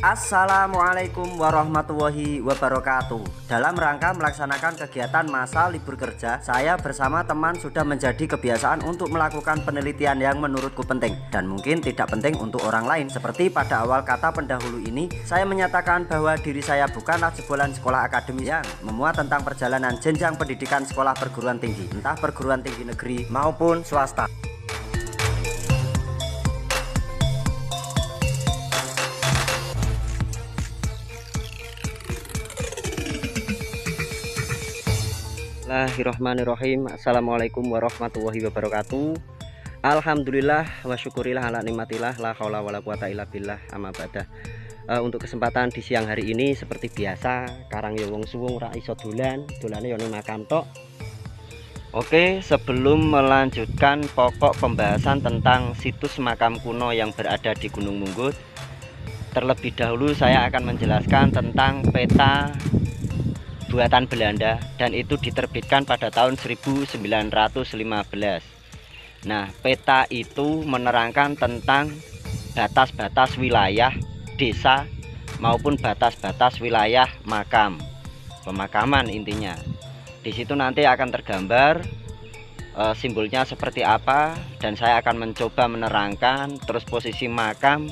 Assalamualaikum warahmatullahi wabarakatuh. Dalam rangka melaksanakan kegiatan masa libur kerja, saya bersama teman sudah menjadi kebiasaan untuk melakukan penelitian yang menurutku penting dan mungkin tidak penting untuk orang lain. Seperti pada awal kata pendahulu ini, saya menyatakan bahwa diri saya bukanlah jebolan sekolah akademis yang memuat tentang perjalanan jenjang pendidikan sekolah perguruan tinggi, entah perguruan tinggi negeri maupun swasta. Bismillahirrahmanirrahim. Assalamualaikum warahmatullahi wabarakatuh. Alhamdulillah wa syukurillah ala nikmatillah la haula wala quwata illa billah amma ba'dah. Untuk kesempatan di siang hari ini seperti biasa, karang ya wong suwung ra iso dolane yo ning makam tok. Oke, sebelum melanjutkan pokok pembahasan tentang situs makam kuno yang berada di Gunung Munggut, terlebih dahulu saya akan menjelaskan tentang peta buatan Belanda dan itu diterbitkan pada tahun 1915. Nah, peta itu menerangkan tentang batas-batas wilayah desa maupun batas-batas wilayah makam, pemakaman intinya. Di situ nanti akan tergambar simbolnya seperti apa dan saya akan mencoba menerangkan terus posisi makam,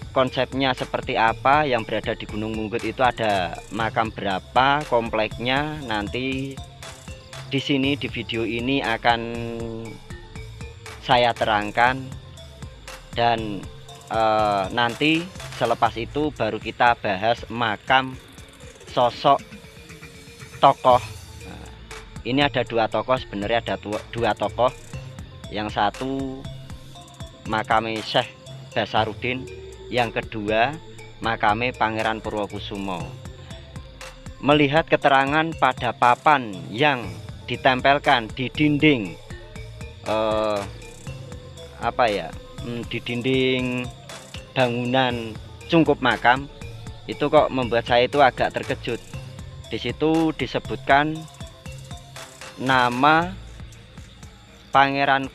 konsepnya seperti apa. Yang berada di Gunung Munggut itu ada makam berapa, kompleknya nanti di sini di video ini akan saya terangkan dan nanti selepas itu baru kita bahas makam sosok tokoh. Nah, ini ada dua tokoh, sebenarnya ada dua tokoh. Yang satu makame Syekh Basarudin, yang kedua makame Pangeran Purwokusumo. Melihat keterangan pada papan yang ditempelkan di dinding di dinding bangunan cungkup makam, itu kok membuat saya itu agak terkejut. Di situ disebutkan nama Pangeran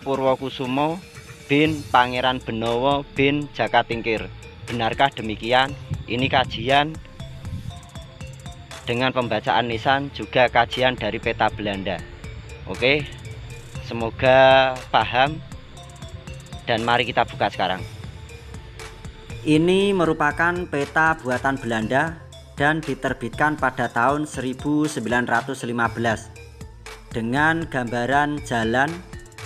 Purwokusumo bin Pangeran Benowo bin Jakatingkir. Benarkah demikian? Ini kajian dengan pembacaan nisan, juga kajian dari peta Belanda. Oke, semoga paham dan mari kita buka sekarang. Ini merupakan peta buatan Belanda dan diterbitkan pada tahun 1915 dengan gambaran jalan,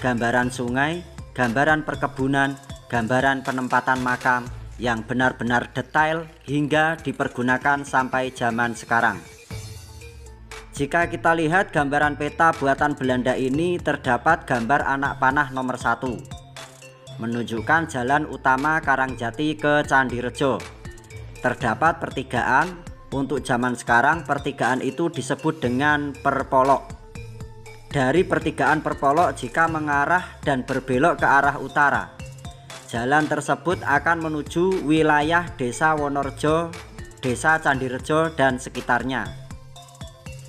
gambaran sungai, gambaran perkebunan, gambaran penempatan makam yang benar-benar detail hingga dipergunakan sampai zaman sekarang. Jika kita lihat gambaran peta buatan Belanda ini, terdapat gambar anak panah nomor 1 menunjukkan jalan utama Karangjati ke Candirejo. Terdapat pertigaan. Untuk zaman sekarang pertigaan itu disebut dengan perpolok. Dari pertigaan perpolok, jika mengarah dan berbelok ke arah utara, jalan tersebut akan menuju wilayah Desa Wonorejo, Desa Candirejo dan sekitarnya.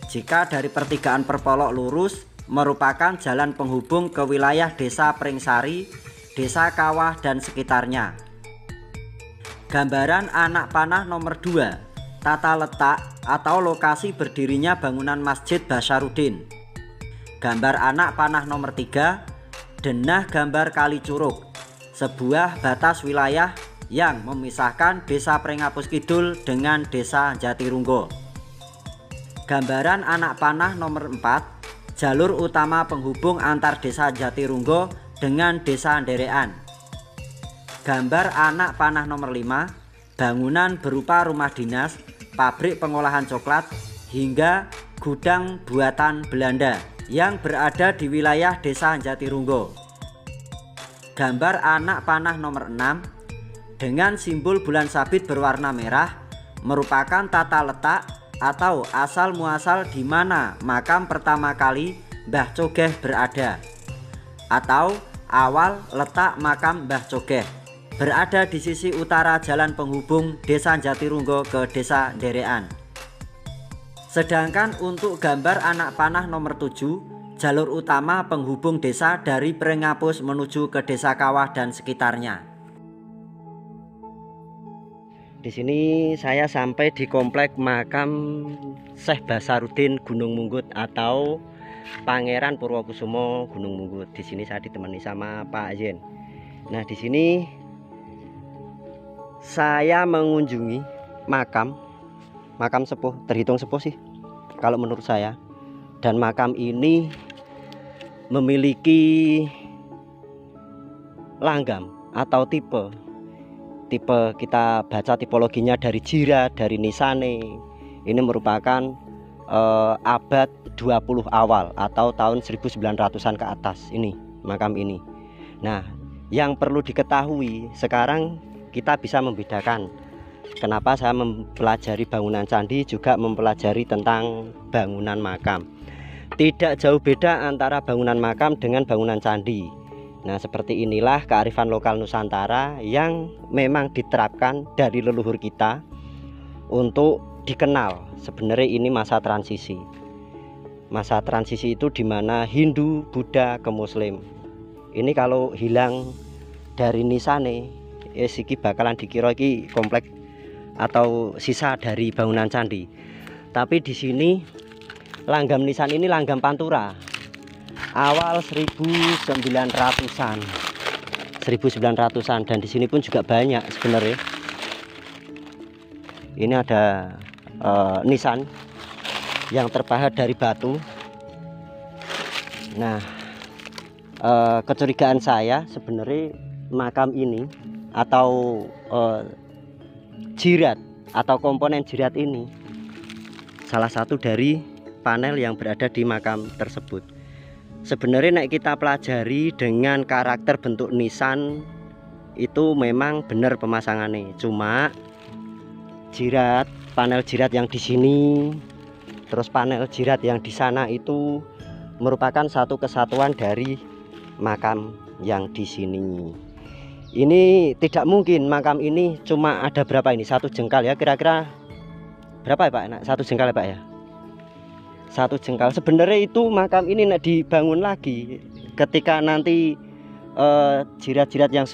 Jika dari pertigaan perpolok lurus, merupakan jalan penghubung ke wilayah Desa Pringsari, Desa Kawah dan sekitarnya. Gambaran anak panah nomor 2, tata letak atau lokasi berdirinya bangunan Masjid Basarudin. Gambar anak panah nomor 3, denah gambar Kali Curug, sebuah batas wilayah yang memisahkan Desa Prengapus Kidul dengan Desa Jatirunggo. Gambaran anak panah nomor 4, jalur utama penghubung antar Desa Jatirunggo dengan Desa Nderekan. Gambar anak panah nomor 5, bangunan berupa rumah dinas, pabrik pengolahan coklat, hingga gudang buatan Belanda yang berada di wilayah Desa Jatirunggo. Gambar anak panah nomor 6 dengan simbol bulan sabit berwarna merah merupakan tata letak atau asal muasal di mana makam pertama kali Mbah Cogeh berada, atau awal letak makam Mbah Cogeh berada di sisi utara jalan penghubung Desa Jatirunggo ke Desa Nderekan. Sedangkan untuk gambar anak panah nomor 7, jalur utama penghubung desa dari Prengapus menuju ke Desa Kawah dan sekitarnya. Di sini saya sampai di komplek makam Syekh Basarudin Gunung Munggut atau Pangeran Purwokusumo Gunung Munggut. Di sini saya ditemani sama Pak Yen. Nah, di sini saya mengunjungi makam sepuh, terhitung sepuh sih kalau menurut saya. Dan makam ini memiliki langgam atau tipe kita baca tipologinya dari jirat, dari nisane. Ini merupakan abad 20 awal atau tahun 1900-an ke atas ini makam ini. Nah, yang perlu diketahui sekarang kita bisa membedakan kenapa saya mempelajari bangunan candi juga mempelajari tentang bangunan makam. Tidak jauh beda antara bangunan makam dengan bangunan candi. Nah, seperti inilah kearifan lokal Nusantara yang memang diterapkan dari leluhur kita untuk dikenal. Sebenarnya ini masa transisi. Masa transisi itu dimana Hindu, Buddha ke Muslim. Ini kalau hilang dari nisane, siki bakalan dikira iki komplek atau sisa dari bangunan candi. Tapi di sini langgam nisan ini langgam Pantura. Awal 1900-an dan di sini pun juga banyak sebenarnya. Ini ada nisan yang terpahat dari batu. Nah, kecurigaan saya sebenarnya makam ini atau jirat atau komponen jirat ini salah satu dari panel yang berada di makam tersebut. Sebenarnya nek kita pelajari dengan karakter bentuk nisan itu memang benar pemasangannya. Cuma jirat, panel jirat yang di sini, terus panel jirat yang di sana itu merupakan satu kesatuan dari makam yang di sini. Ini tidak mungkin makam ini cuma ada berapa ini? Satu jengkal ya, kira-kira berapa ya Pak? Nah, satu jengkal ya Pak ya? Satu jengkal. Sebenarnya itu makam ini nak dibangun lagi ketika nanti jirat-jirat yang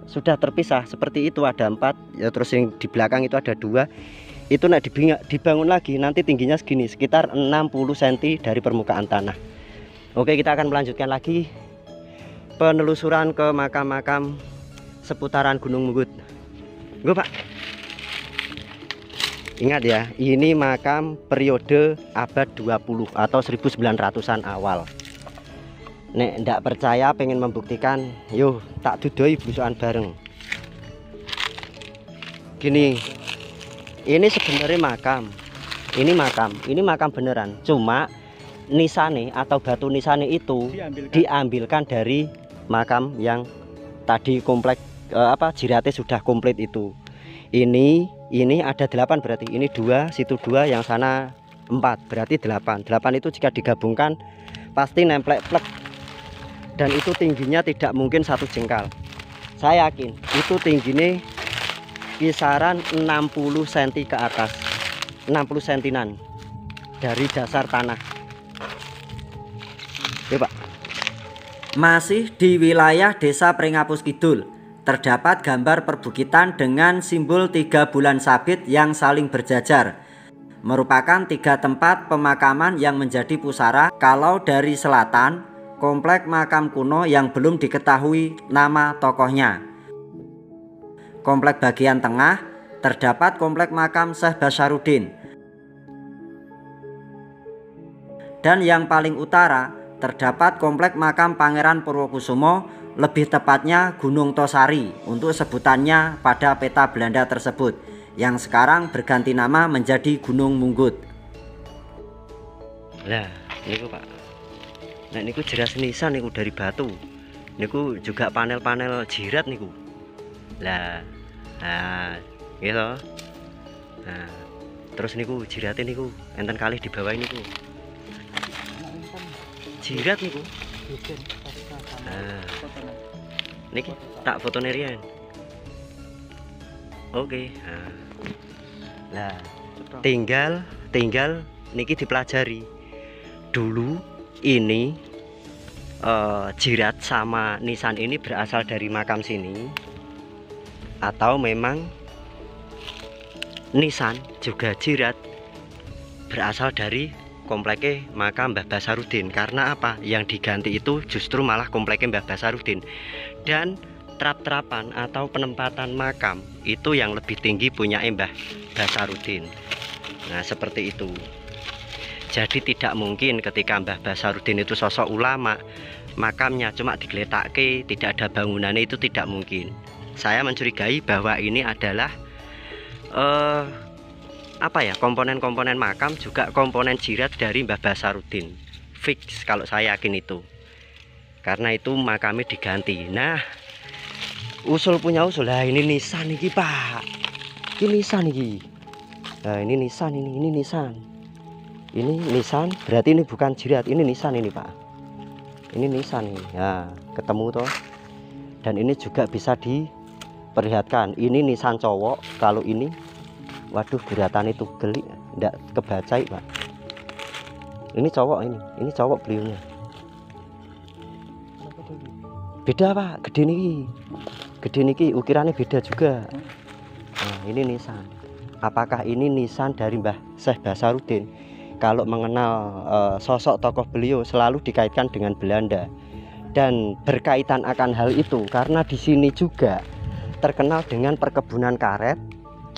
sudah terpisah seperti itu ada 4 ya, terus yang di belakang itu ada 2, itu nak dibangun lagi nanti tingginya segini, sekitar 60 cm dari permukaan tanah. Oke, kita akan melanjutkan lagi penelusuran ke makam-makam seputaran Gunung Munggut. Gue Pak, ingat ya, ini makam periode abad 20 atau 1900-an awal. Nek ndak percaya pengen membuktikan, yuk tak dudoi blusukan bareng. Gini, ini sebenarnya makam. Ini makam beneran. Cuma nisane atau batu nisane itu diambilkan dari makam yang tadi komplek jiratnya sudah komplit itu. Ini ada 8 berarti, ini 2, situ 2, yang sana 4, berarti 8 itu jika digabungkan pasti nemplek plek, dan itu tingginya tidak mungkin 1 jengkal. Saya yakin itu tingginya kisaran 60 cm ke atas, 60 cm dari dasar tanah. Oke Pak. Masih di wilayah Desa Pringapus Kidul terdapat gambar perbukitan dengan simbol 3 bulan sabit yang saling berjajar. Merupakan 3 tempat pemakaman yang menjadi pusara. Kalau dari selatan, komplek makam kuno yang belum diketahui nama tokohnya. Komplek bagian tengah terdapat komplek makam Syekh Basarudin. Dan yang paling utara terdapat komplek makam Pangeran Purwokusumo, lebih tepatnya Gunung Tosari untuk sebutannya pada peta Belanda tersebut, yang sekarang berganti nama menjadi Gunung Munggut. Lah, niku Pak. Nah, niku jelas nisan niku dari batu. Niku juga panel-panel jirat niku. Lah, gitu. Nah, terus niku jiratnya niku enten kali di bawah niku. Jirat niku. Nah, niki tak fotone riyen. Oke. Nah, tinggal niki dipelajari. Dulu ini jirat sama nisan ini berasal dari makam sini atau memang nisan juga jirat berasal dari kompleknya makam Mbah Basarudin. Karena apa? Yang diganti itu justru malah kompleknya Mbah Basarudin. Dan trap-trapan atau penempatan makam itu yang lebih tinggi punya Mbah Basarudin. Nah seperti itu. Jadi tidak mungkin ketika Mbah Basarudin itu sosok ulama, makamnya cuma digeletakke, tidak ada bangunannya, itu tidak mungkin. Saya mencurigai bahwa ini adalah komponen-komponen makam juga komponen jirat dari Mbah Basarudin. Fix kalau saya yakin itu. Karena itu makamnya diganti. Nah, usul punya usul. Lah ini nisan iki, Pak. Ini nisan iki. Nah, ini nisan ini nisan. Ini nisan, berarti ini bukan jirat, ini nisan ini, Pak. Ini nisan ini. Nah, ketemu toh. Dan ini juga bisa diperlihatkan. Ini nisan cowok, kalau ini waduh guratan itu geli, enggak kebaca, Pak. Ini cowok ini cowok beliaunya. Beda, Pak, gede niki ukirannya beda juga. Nah, ini nisan. Apakah ini nisan dari Mbah Syekh Basarudin? Kalau mengenal sosok tokoh beliau selalu dikaitkan dengan Belanda. Dan berkaitan akan hal itu karena di sini juga terkenal dengan perkebunan karet,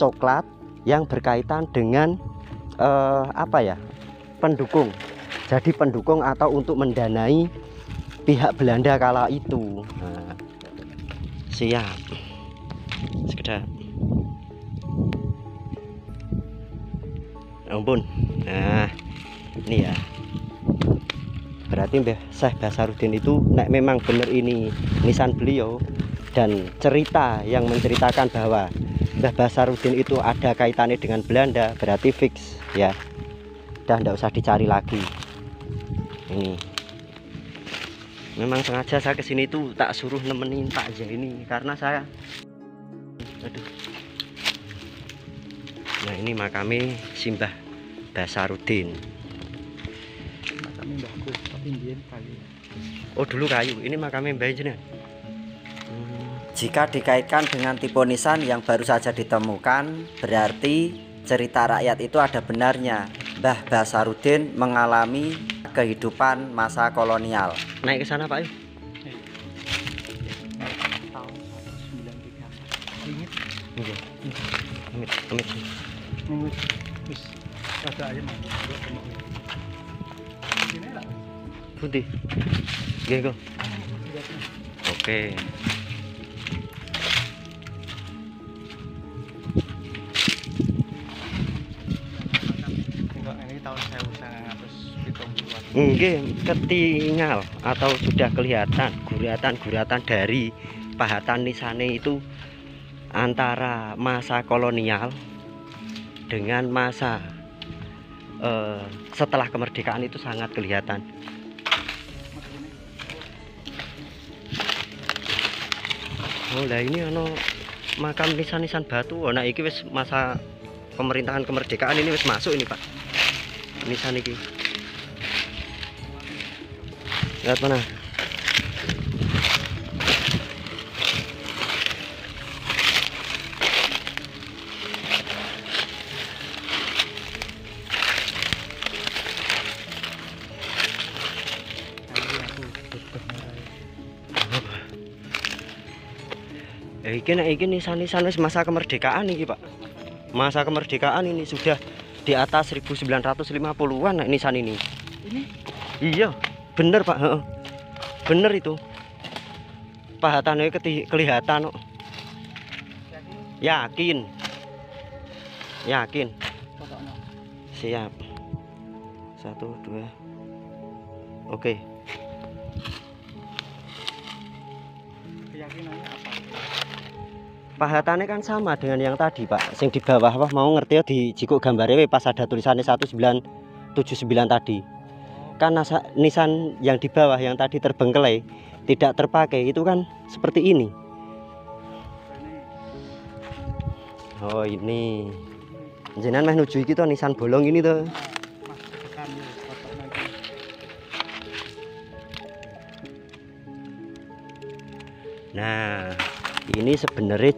coklat yang berkaitan dengan pendukung. Jadi pendukung atau untuk mendanai pihak Belanda kala itu. Nah, siap. Sekedar. Ampun. Nah, ini ya. Berarti Mbah Syekh Basarudin itu nek memang benar ini nisan beliau, dan cerita yang menceritakan bahwa Mbah Basarudin itu ada kaitannya dengan Belanda, berarti fix ya. Udah ndak usah dicari lagi. Ini memang sengaja saya kesini tuh tak suruh nemenin Pak aja ini karena saya Nah ini makamnya Simbah Basarudin. Makamnya mbahku, tapi mbiyen kayu. Oh dulu kayu, ini makamnya mbah jenengan. Jika dikaitkan dengan tipe nisan yang baru saja ditemukan, berarti cerita rakyat itu ada benarnya. Mbah Basarudin mengalami kehidupan masa kolonial. Naik ke sana Pak yuk. Tahun 1993. Ingat? Iya. Amit. Ingat. Wis ada ayam. Sini lah. Putih. Nggih, kok. Oke. Ini tahun 1970-an. Nggih, ketinggal atau sudah kelihatan guratan-guratan dari pahatan nisane itu antara masa kolonial dengan masa setelah kemerdekaan itu sangat kelihatan. Oh lah ini ano makam nisan-nisan batu. Oh, nah iki wis masa pemerintahan kemerdekaan ini wis masuk ini Pak. Nisan iki. Lihat mana? Iki nisan-nisan wis masa kemerdekaan iki Pak. Masa kemerdekaan ini sudah di atas 1950-an nisan ini. Ini? Iya, bener Pak. Bener itu. Pahatannya kelihatan kok. Yakin. Siap. 1, 2. Oke. Keyakinannya apa? Pahatannya kan sama dengan yang tadi Pak. Sing di bawah mau ngerti ya di jikuk gambarnya pas ada tulisannya 1979 tadi. Karena nisan yang di bawah yang tadi terbengkelai tidak terpakai itu kan seperti ini. Oh ini. Jenengan meh nuju iki to nisan bolong ini to. Nah, ini sebenarnya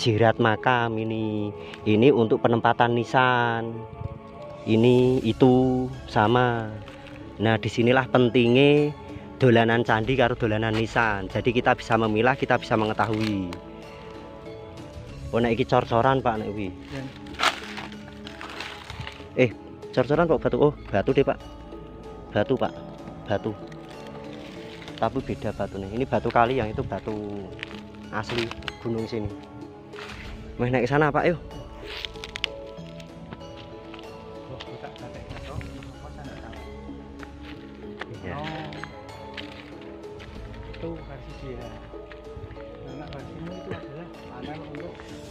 jirat makam ini untuk penempatan nisan, ini itu sama. Nah disinilah pentingnya dolanan candi karo dolanan nisan, jadi kita bisa memilah, kita bisa mengetahui. Oh nek iki cor-coran Pak nek iki. Cor-coran kok batu. Oh batu deh Pak, batu Pak, batu, tapi beda batu nih. Ini batu kali, yang itu batu asli gunung sini. Meh naik ke sana Pak, yuk. Iya. Itu versi dia. Nah, versimu itu adalah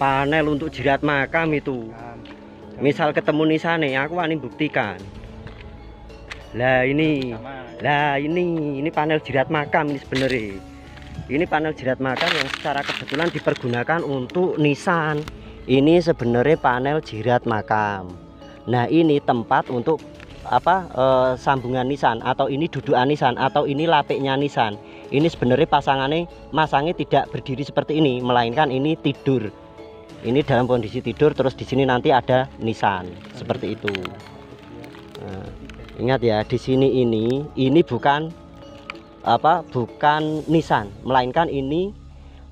Panel untuk jirat makam itu. Misal ketemu nisane, aku wani buktikan. Lah ini panel jirat makam ini sebenarnya. Ini panel jirat makam yang secara kebetulan dipergunakan untuk nisan. Ini sebenarnya panel jirat makam. Nah ini tempat untuk apa, sambungan nisan, atau ini dudukan nisan, atau ini lapiknya nisan. Ini sebenarnya masangnya tidak berdiri seperti ini, melainkan ini tidur. Ini dalam kondisi tidur, terus di sini nanti ada nisan seperti itu. Nah, ingat ya, di sini ini bukan nisan, melainkan ini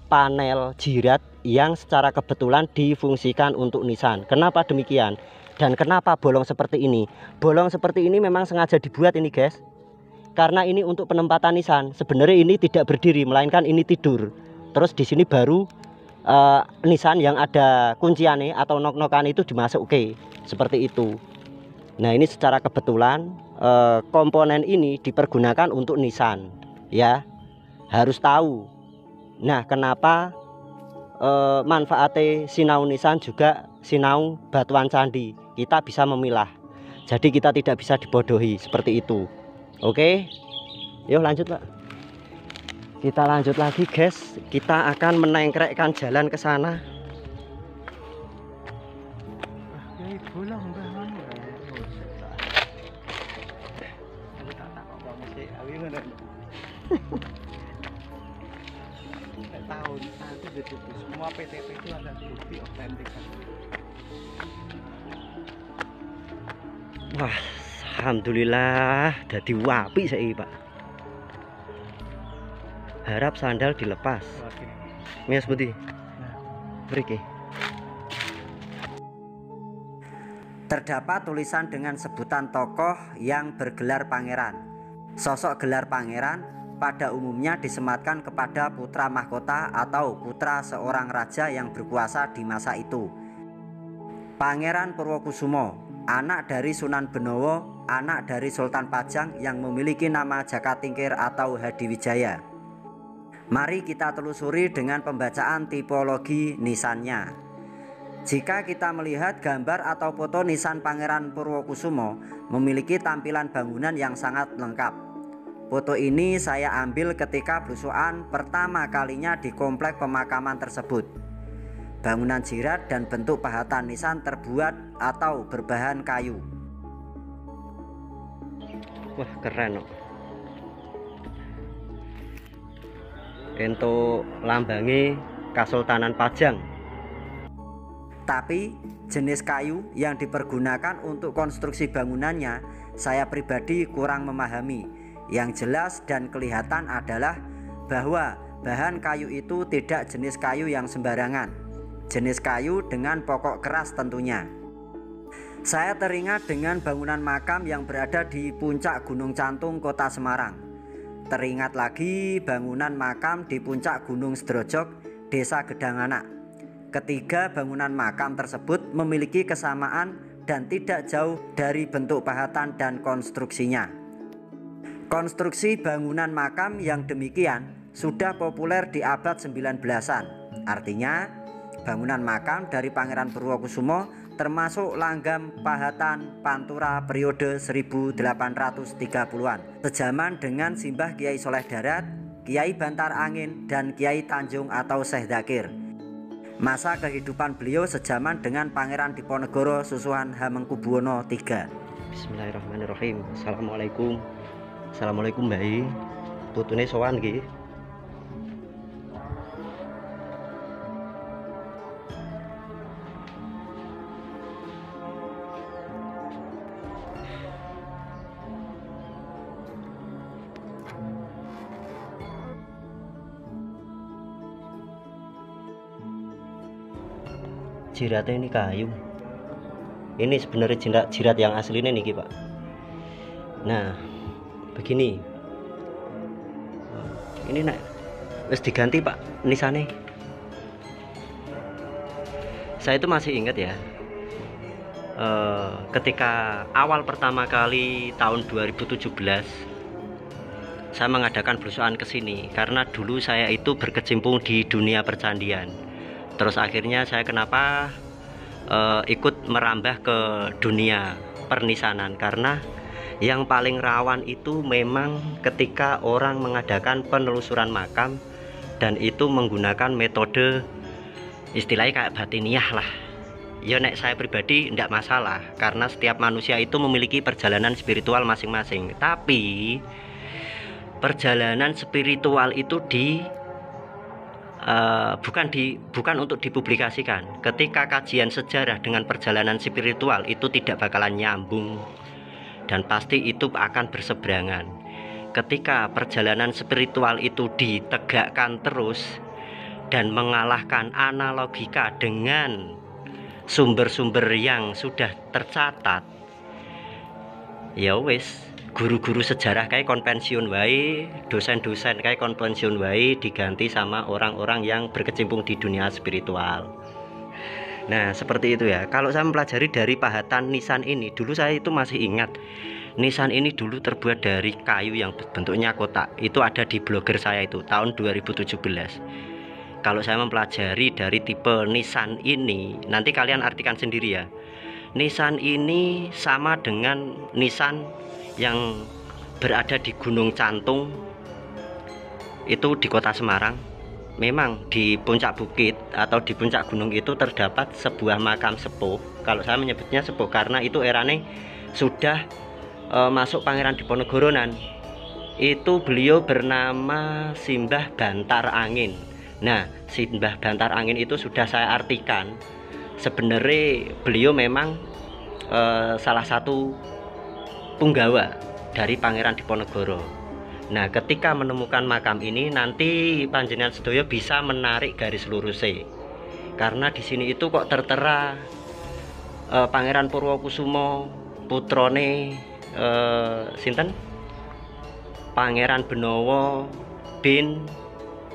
panel jirat yang secara kebetulan difungsikan untuk nisan. Kenapa demikian? Dan kenapa bolong seperti ini? Bolong seperti ini memang sengaja dibuat ini guys, karena ini untuk penempatan nisan. Sebenarnya ini tidak berdiri, melainkan ini tidur. Terus di sini baru nisan yang ada kunciannya atau nok-nokan itu dimasuk, oke, seperti itu. Nah ini secara kebetulan komponen ini dipergunakan untuk nisan, ya harus tahu. Nah kenapa manfaatnya sinau nisan juga sinau batuan candi, kita bisa memilah, jadi kita tidak bisa dibodohi seperti itu. Oke, yuk lanjut Pak. Kita lanjut lagi guys, kita akan menengkrekkan jalan ke sana. Semua PTP itu ada bukti otentik. Wah, alhamdulillah dadi wapi saiki Pak. Harap sandal dilepas. Mias putih. Mriki. Terdapat tulisan dengan sebutan tokoh yang bergelar pangeran. Sosok gelar pangeran pada umumnya disematkan kepada putra mahkota atau putra seorang raja yang berkuasa di masa itu. Pangeran Purwokusumo, anak dari Sunan Benowo, anak dari Sultan Pajang yang memiliki nama Jakatingkir atau Hadiwijaya. Mari kita telusuri dengan pembacaan tipologi nisannya. Jika kita melihat gambar atau foto nisan Pangeran Purwokusumo memiliki tampilan bangunan yang sangat lengkap. Foto ini saya ambil ketika belusukan pertama kalinya di komplek pemakaman tersebut. Bangunan jirat dan bentuk pahatan nisan terbuat atau berbahan kayu. Wah keren loh. Untuk lambangi Kasultanan Pajang. Tapi jenis kayu yang dipergunakan untuk konstruksi bangunannya saya pribadi kurang memahami. Yang jelas dan kelihatan adalah bahwa bahan kayu itu tidak jenis kayu yang sembarangan. Jenis kayu dengan pokok keras tentunya. Saya teringat dengan bangunan makam yang berada di puncak Gunung Cantung, Kota Semarang. Teringat lagi bangunan makam di puncak Gunung Sedrojok, Desa Gedanganak. Ketiga bangunan makam tersebut memiliki kesamaan dan tidak jauh dari bentuk pahatan dan konstruksinya. Konstruksi bangunan makam yang demikian sudah populer di abad 19-an. Artinya bangunan makam dari Pangeran Purwokusumo termasuk langgam pahatan Pantura periode 1830-an, sejaman dengan Simbah Kiai Soleh Darat, Kiai Bantar Angin, dan Kiai Tanjung atau Syekh Dzakir. Masa kehidupan beliau sejaman dengan Pangeran Diponegoro Susuhan Hamengkubuwono III. Bismillahirrahmanirrahim. Assalamualaikum. Assalamualaikum Mbak. Putune sowan nggih. jiratnya ini kayu. Ini sebenarnya jirat yang aslinya nih Pak. Nah begini, ini nak wis diganti Pak nisannya. Saya itu masih ingat ya, ketika awal pertama kali tahun 2017 saya mengadakan belusukan ke sini karena dulu saya itu berkecimpung di dunia percandian. Terus akhirnya saya kenapa ikut merambah ke dunia pernisanan, karena yang paling rawan itu memang ketika orang mengadakan penelusuran makam, dan itu menggunakan metode istilahnya kayak batiniah lah. Ya nek saya pribadi tidak masalah, karena setiap manusia itu memiliki perjalanan spiritual masing-masing. Tapi perjalanan spiritual itu bukan untuk dipublikasikan. Ketika kajian sejarah dengan perjalanan spiritual itu tidak bakalan nyambung, dan pasti itu akan berseberangan. Ketika perjalanan spiritual itu ditegakkan terus dan mengalahkan analogika dengan sumber-sumber yang sudah tercatat, ya wis, guru-guru sejarah kayak konvensiun wae, dosen-dosen kayak konvensiun wae diganti sama orang-orang yang berkecimpung di dunia spiritual. Nah seperti itu ya. Kalau saya mempelajari dari pahatan nisan ini, dulu saya itu masih ingat nisan ini dulu terbuat dari kayu yang bentuknya kotak. Itu ada di blogger saya itu tahun 2017. Kalau saya mempelajari dari tipe nisan ini, nanti kalian artikan sendiri ya. Nisan ini sama dengan nisan yang berada di Gunung Cantung, itu di kota Semarang. Memang di puncak bukit atau di puncak gunung itu terdapat sebuah makam sepuh. Kalau saya menyebutnya sepuh karena itu erane sudah masuk Pangeran Diponegoronan. Itu beliau bernama Simbah Bantar Angin. Nah Simbah Bantar Angin itu sudah saya artikan, sebenarnya beliau memang salah satu punggawa dari Pangeran Diponegoro. Nah ketika menemukan makam ini, nanti panjenengan sedaya bisa menarik garis lurusnya, karena di sini itu kok tertera Pangeran Purwokusumo putrone sinten Pangeran Benowo bin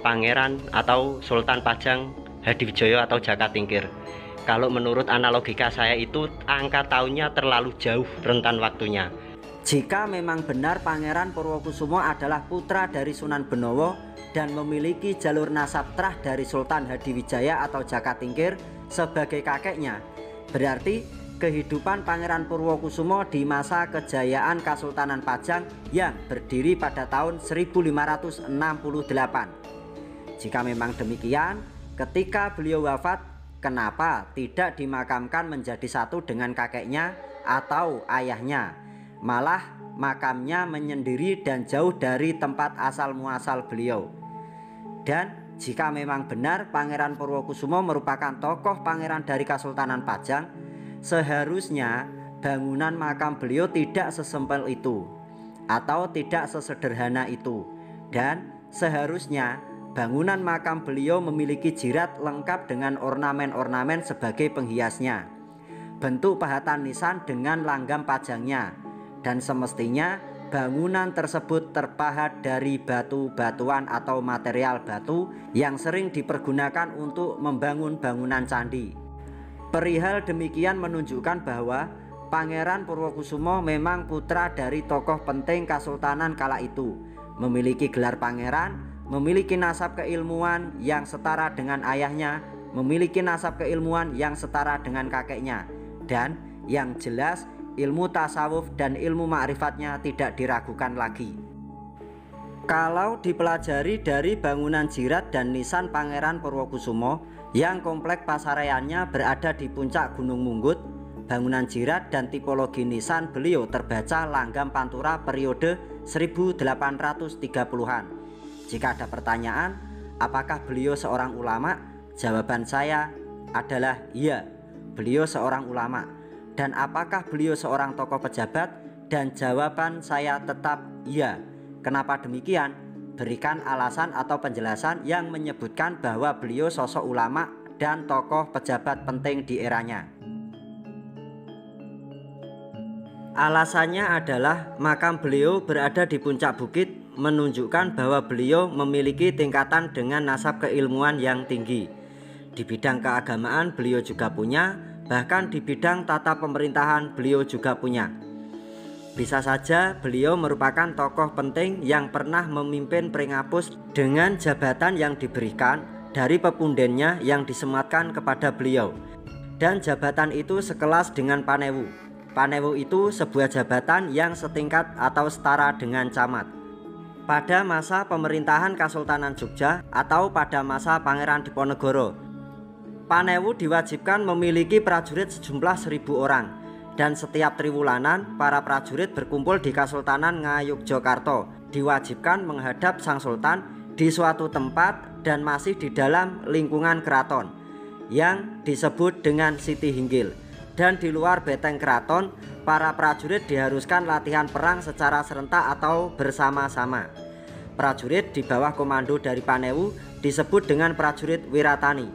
Pangeran atau Sultan Pajang Hadiwijaya atau Jaka Tingkir. Kalau menurut analogika saya itu angka tahunnya terlalu jauh rentan waktunya. Jika memang benar Pangeran Purwokusumo adalah putra dari Sunan Benowo dan memiliki jalur nasab trah dari Sultan Hadiwijaya atau Jaka Tingkir sebagai kakeknya, berarti kehidupan Pangeran Purwokusumo di masa kejayaan Kesultanan Pajang yang berdiri pada tahun 1568. Jika memang demikian, ketika beliau wafat, kenapa tidak dimakamkan menjadi satu dengan kakeknya atau ayahnya? Malah makamnya menyendiri dan jauh dari tempat asal muasal beliau. Dan jika memang benar Pangeran Purwokusumo merupakan tokoh pangeran dari Kesultanan Pajang, seharusnya bangunan makam beliau tidak sesempel itu atau tidak sesederhana itu. Dan seharusnya bangunan makam beliau memiliki jirat lengkap dengan ornamen-ornamen sebagai penghiasnya, bentuk pahatan nisan dengan langgam pajangnya. Dan semestinya bangunan tersebut terpahat dari batu-batuan atau material batu yang sering dipergunakan untuk membangun bangunan candi. Perihal demikian menunjukkan bahwa Pangeran Purwokusumo memang putra dari tokoh penting Kesultanan kala itu, memiliki gelar pangeran, memiliki nasab keilmuan yang setara dengan ayahnya, memiliki nasab keilmuan yang setara dengan kakeknya, dan yang jelas ilmu tasawuf dan ilmu ma'rifatnya tidak diragukan lagi. Kalau dipelajari dari bangunan jirat dan nisan Pangeran Purwokusumo yang komplek pasaraiannya berada di puncak Gunung Munggut, bangunan jirat dan tipologi nisan beliau terbaca langgam pantura periode 1830-an. Jika ada pertanyaan, apakah beliau seorang ulama? Jawaban saya adalah iya, beliau seorang ulama. Dan apakah beliau seorang tokoh pejabat? Dan jawaban saya tetap iya. Kenapa demikian? Berikan alasan atau penjelasan yang menyebutkan bahwa beliau sosok ulama dan tokoh pejabat penting di eranya. Alasannya adalah makam beliau berada di puncak bukit, menunjukkan bahwa beliau memiliki tingkatan dengan nasab keilmuan yang tinggi. Di bidang keagamaan beliau juga punya, bahkan di bidang tata pemerintahan beliau juga punya. Bisa saja beliau merupakan tokoh penting yang pernah memimpin Pringapus dengan jabatan yang diberikan dari pepundennya yang disematkan kepada beliau. Dan jabatan itu sekelas dengan Panewu. Panewu itu sebuah jabatan yang setingkat atau setara dengan camat. Pada masa pemerintahan Kesultanan Jogja atau pada masa Pangeran Diponegoro, Panewu diwajibkan memiliki prajurit sejumlah 1.000 orang. Dan setiap triwulanan para prajurit berkumpul di Kesultanan Ngayogyakarta, diwajibkan menghadap sang sultan di suatu tempat dan masih di dalam lingkungan keraton yang disebut dengan Siti Hinggil. Dan di luar beteng keraton, para prajurit diharuskan latihan perang secara serentak atau bersama-sama. Prajurit di bawah komando dari Panewu disebut dengan prajurit Wiratani.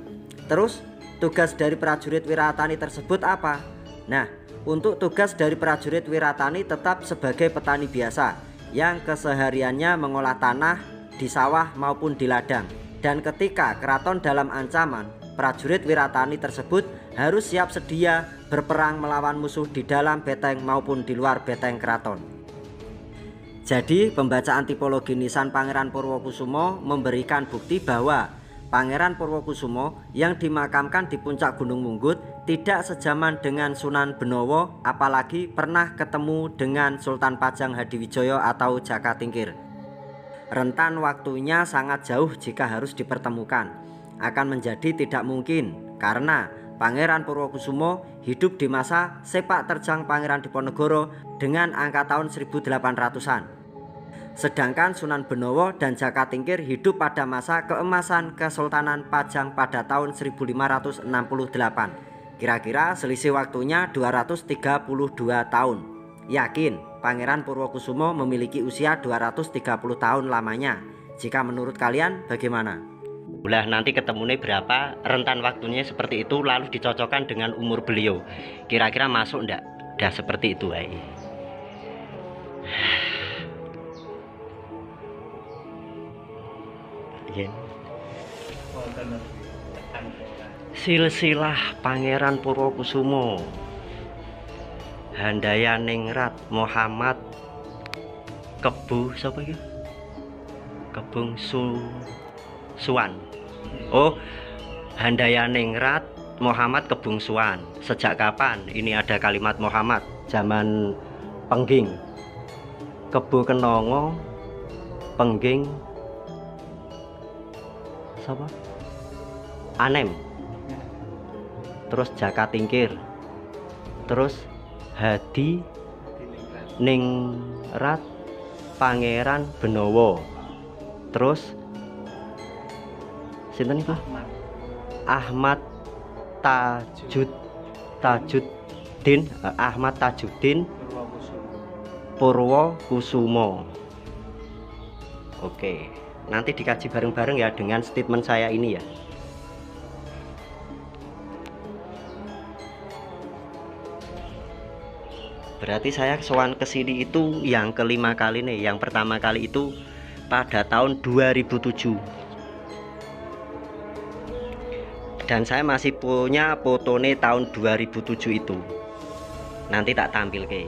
Terus, tugas dari prajurit Wiratani tersebut apa? Nah, untuk tugas dari prajurit Wiratani tetap sebagai petani biasa yang kesehariannya mengolah tanah di sawah maupun di ladang. Dan ketika keraton dalam ancaman, prajurit Wiratani tersebut harus siap sedia berperang melawan musuh di dalam beteng maupun di luar beteng keraton. Jadi pembacaan tipologi nisan Pangeran Purwokusumo memberikan bukti bahwa Pangeran Purwokusumo yang dimakamkan di puncak Gunung Munggut tidak sejaman dengan Sunan Benowo, apalagi pernah ketemu dengan Sultan Pajang Hadiwijoyo atau Jaka Tingkir. Rentan waktunya sangat jauh jika harus dipertemukan. Akan menjadi tidak mungkin karena Pangeran Purwokusumo hidup di masa sepak terjang Pangeran Diponegoro dengan angka tahun 1800-an. Sedangkan Sunan Benowo dan Jaka Tingkir hidup pada masa keemasan Kesultanan Pajang pada tahun 1568. Kira-kira selisih waktunya 232 tahun. Yakin Pangeran Purwokusumo memiliki usia 230 tahun lamanya. Jika menurut kalian bagaimana? Ulah nanti ketemunya berapa, rentan waktunya seperti itu, lalu dicocokkan dengan umur beliau. Kira-kira masuk enggak? Udah seperti itu ay. Silsilah Pangeran Purwokusumo, Handayaningrat Muhammad Kebu siapa iki? Kebung Suwan. Oh, Handayaningrat Muhammad Kebungsuan. Sejak kapan ini ada kalimat Muhammad? Zaman Pengging. Kebu Kenongo, Pengging, siapa? Anem. Terus Jaka Tingkir. Terus Hadi Ningrat Pangeran Benowo. Terus sinten itu? Ahmad Tajuddin Ahmad Tajuddin Purwokusumo. Oke, nanti dikaji bareng-bareng ya dengan statement saya ini ya. Berarti saya sowan kesini itu yang kelima kali nih. Yang pertama kali itu pada tahun 2007. Dan saya masih punya fotone tahun 2007 itu. Nanti tak tampil ke.